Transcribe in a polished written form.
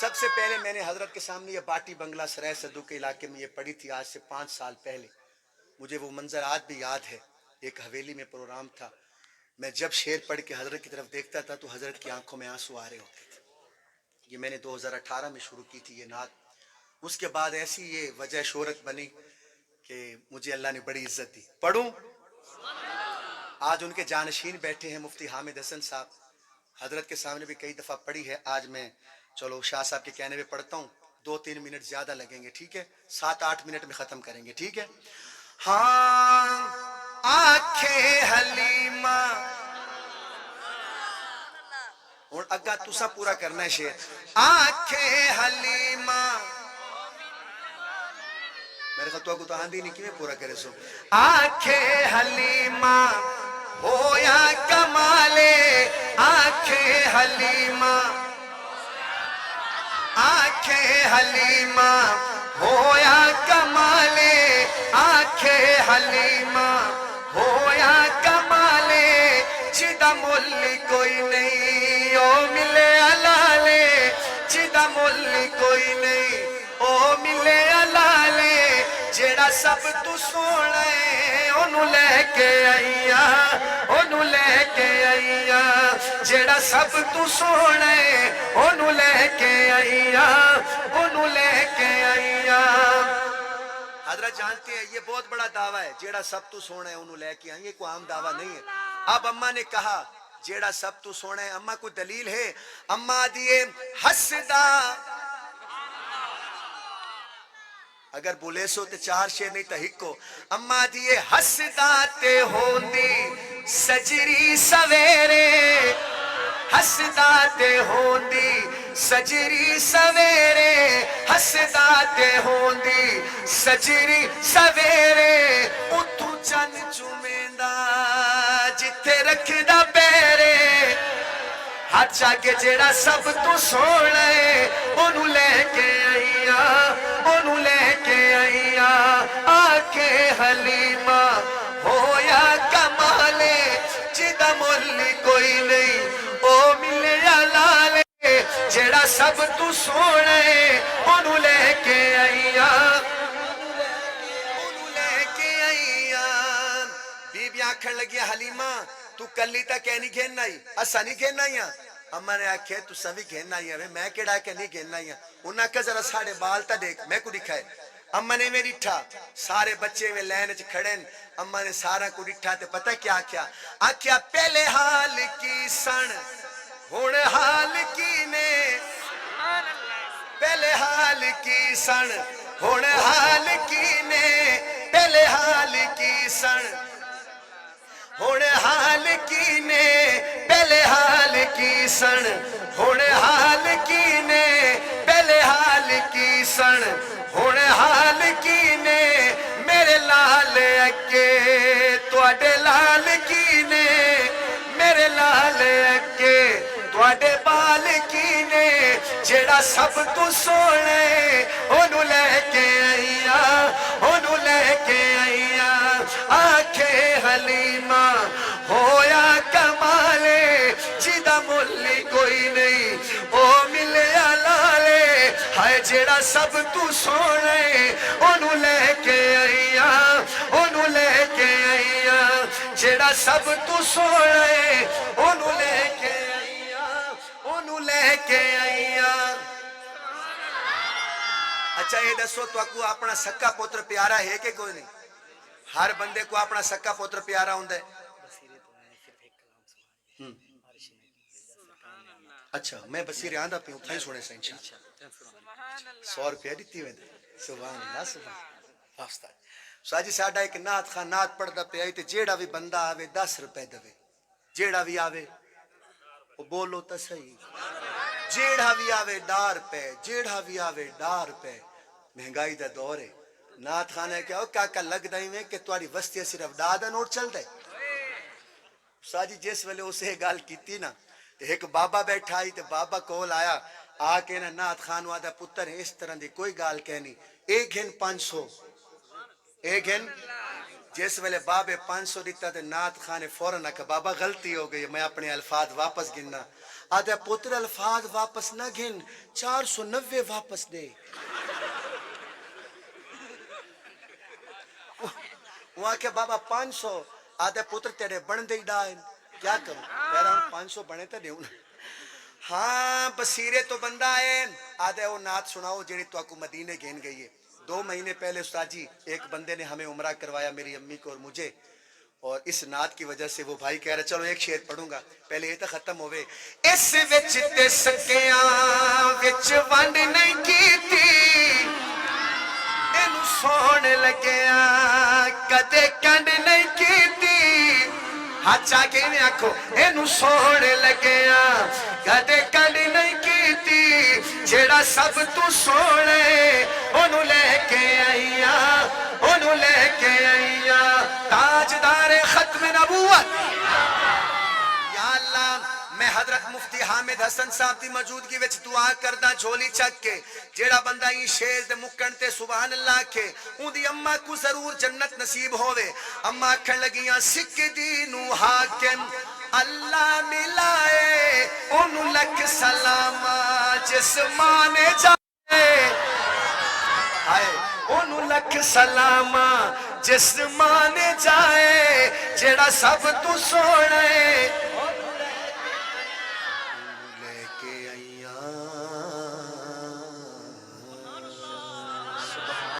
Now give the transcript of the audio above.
سب سے پہلے میں نے حضرت کے سامنے یہ باٹی بنگلہ سرائے صدو کے علاقے میں یہ پڑھی تھی آج سے 5 سال پہلے. مجھے وہ منظر آج بھی یاد ہے. ایک حویلی میں پروگرام تھا. میں جب شعر پڑھ کے حضرت کی طرف دیکھتا تھا تو حضرت کی آنکھوں میں آنسو آ رہے ہوتے تھے. یہ میں نے 2018 میں شروع کی تھی یہ نعت. اس کے بعد ایسی یہ وجہ شہرت بنی کہ مجھے اللہ نے بڑی عزت دی. پڑھوں؟ آج ان کے جانشین بیٹھے ہیں مفتی حامد حسن صاحب. حضرت کے سامنے بھی کئی دفعہ پڑھی ہے. آج میں چلو شاہ صاحب کے کہنے پہ پڑھتا ہوں. 2-3 منٹ زیادہ لگیں گے, ٹھیک ہے؟ 7-8 منٹ میں ختم کریں گے, ٹھیک ہے؟ ہاں آنکھیں حلیمہ. اور اگا تسا پورا کرنا ہے شعر. آنکھیں حلیمہ میرے خطوہ کو تو آندھی نہیں, کیوں پورا کرے سو. آنکھیں حلیمہ ہویا کمالے, آنکھیں حلیمہ, آنکھیں حلیمہ ہویا کمالے, آنکھیں حلیمہ ہویا کمالے. جدا مل کوئی نہیں او ملے علالے, جدا مل کوئی نہیں او ملے علالے. جیڑا سب تو سونا ہے انہوں لے کے آئیاں, انہوں لے کے آئیاں. جیڑا سب تو سونا ہے انہوں لے کے آئیاں, انہوں لے کے آئیاں. حضرت جانتے ہیں یہ بہت بڑا دعویٰ ہے, جیڑا سب تو سونا ہے انہوں لے کے آئیے. کوئی عام دعویٰ نہیں ہے. اب اماں نے کہا جیڑا سب تو سونا ہے. اماں کو دلیل ہے. اماں دیئے حسدہ, اگر بولے سو تے 4 شعر نہیں تا ہکو. اماں دیئے حسدہ تے ہوندی سجری سویرے, حسدہ تے ہوندی سجری سویرے, حسدہ تے ہوندی سجری سویرے. اتھو چن چومیندہ جتے رکھدہ پیرے, ہاتھ کے جیڑا سب تو سونا ہے انہوں لے کے آئیاں, انہوں لے کے آئیاں. آنکھیں حلیمہ ہویا کمالے, جدا مل کوئی نہیں او ملے علالے. جیڑا سب تو سونا ہے انہوں لے کے آئیاں, انہوں لے کے آئیاں. بی بی آنکھن لگیا حلیمہ تو کلی تا کہنی گھننا ہی, اسا نہیں گھننا ہی. اماں نے آکھے تو سبھی گھننا ہی ہے, میں کیڑا کہ نہیں گھننا ہی. انہاں کہا ذرا ساڑھے بال تا دیکھ, میں کو دکھائے. اماں نے میں ڈٹھا, سارے بچے میں لین چ کھڑن. اماں نے سارا کو ڈٹھا تے پتہ کیا کیا آکھیا, پہلے حال کی سن ہن حال کی نے, پہلے حال کی سن ہن حال کی نے, پہلے حال کی سن ہن حال کی نے, پہلے حال کی سن ہن حال کی نے, پہلے حال کی سن ہن حال کی نے. میرے لال اکے تواڈے لال کی نے, میرے لال اکے تواڈے بال کی نے. جیڑا سب تو سونے انہوں لے کے آئیاں, انہوں لے کے آئیاں. آنکھیں حلیمہ ہویا کمالے, جدا مل کوئی نہیں او ملے علالے. ہائے جیڑا سب تو سونے انہوں لے کے آئیاں, انہوں لے کے آئیاں. جیڑا سب تو سونے انہوں لے کے آئیاں, انہوں لے کے آئیاں. اچھا یہ دسو تو کو اپنا سکا پوتر پیارا ہے کہ کوئی نہیں؟ ہر بندے کو اپنا سکا پوتر پیارا ہوندہ ہے. اچھا میں بصیر آندہ پہ ہوں, تھائیں سونے سے انشاءاللہ 100 روپیہ دیتی ہوئے. سبحان اللہ سبحان اللہ. ساجی ساڑھا ایک نات خان نات پڑھ دا پہ آئی تے جیڑا بھی بندہ آوے 10 روپے دوے, جیڑا بھی آوے وہ بولو تا صحیح, جیڑا بھی آوے ڈار پہ, جیڑا بھی آوے ڈار پہ. مہنگائی دا دور ہے. نات خان ہے کیا کاکا لگ دائی میں کہ تواری وستی صرف ڈادا نوٹ چل دے. ساجی جس ویلے اسے گال کیتی نا تے ایک بابا بیٹھا آئی تے بابا کول آیا آ کے نا نات خان وادا پتر ہے اس طرح دی کوئی گال کہنی. ایک گھن 500, ایک گھن. جس ویلے بابے 500 دیتا تے نات خان فوراں نہ کہ بابا غلطی ہو گئی, میں اپنے الفاظ واپس گننا. آدھے پتر الفاظ واپس نہ گھن 490 واپس دے. وہاں کہ بابا 500. آدھے پتر تیرے بن دے ڈائن کیا کروں کہہ رہا ہوں 500 بنے تو دیوں. ہاں بصیرے تو بندہ ہے. آدھے وہ نعت سناؤ جیڑی تو آپ کو مدینے گھن گئی ہے. 2 مہینے پہلے استاد جی ایک بندے نے ہمیں عمرہ کروایا میری امی کو اور مجھے, اور اس نعت کی وجہ سے وہ بھائی کہہ رہا چلو ایک شعر پڑھوں گا پہلے یہ تو ختم ہوئے. اس وچ تے سکیاں وچ ونڈ نہیں کیتی اینو سون لگیا کدے کنڈ نہیں کیتی. ہچا کے میں آکھو اینو سون لگیا کدے کنڈ نہیں کیتی. جیڑا سب تو سونے اونوں لے کے آئیا اونوں لے کے آئیا تاجدار ختم نبوت. یا اللہ میں حضرت مفتی حامد حسن صاحب دی موجودگی وچ دعا کردا جھولی چک کے جیڑا بندہ یہ شیر دے مکن تے سبحان اللہ کے اون دی اماں کو ضرور جنت نصیب ہووے. اماں آکھن لگیاں سکھ دی نو حاکم اللہ ملائے اونوں لکھ سلام جس ماں نے جائے ہائے اونوں لکھ سلام جس ماں نے جائے. جیڑا سب تو سونے